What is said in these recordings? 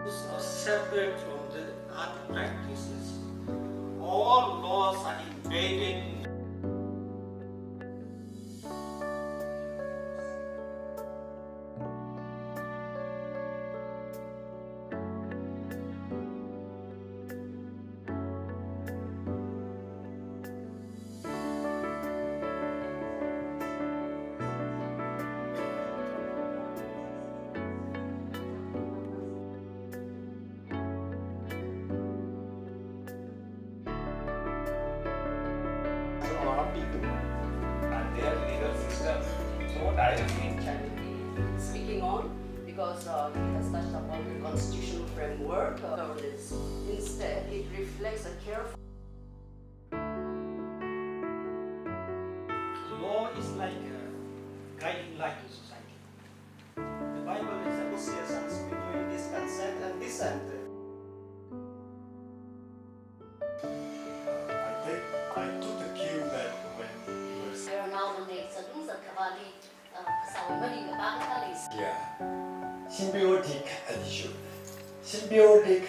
Are separate from the other practices. All laws are embedded. Or people and their legal system so directly. Speaking on because he has touched upon the constitutional framework of governance. Instead, it reflects a careful. Law is like a guiding light to society. The Bible is negotiations between this consent and dissent. I took the cue that when he was symbiotic attitude, symbiotic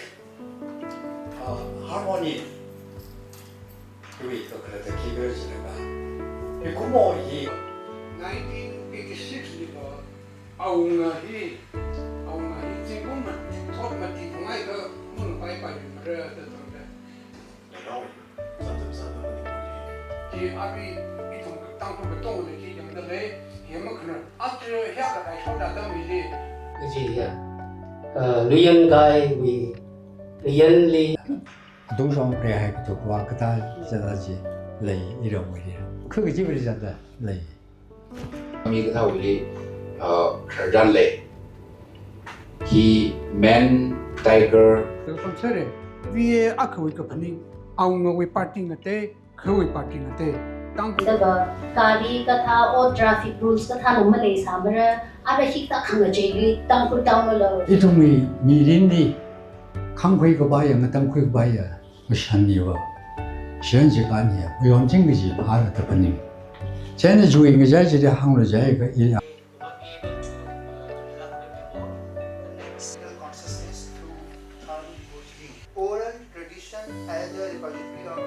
harmony. 우리 또 그렇게 기별지는가. 이 구멍이 1986 niku aungahi jingkuman thot mati thungai ka mun pai pai mara ta tongda ki abi itong tang ko tong de ki yang de le yem khna at hya ka dai chau da da mi le gì luyện cái vì luyện li 동성 대학도 그다 저다지 레이 이런 거지. 그게 집을이잖아 레이. mi cái thầu đi răn lệ he man tiger ko chere vi akhoi ka phani aunga we party ngate khoi party ngate tang ko daga kali katha or traffic rules katha no male samara ara hikta khanga jeli tangkul tawn lo 이동이 미린디 강회가 봐야 땅회가 봐야 무슨이와 현지가 아니야. 용진 거지 알아다 보니. 쟤네 중에 그 자질이 항으로 자기가 일 Oral tradition as a repository of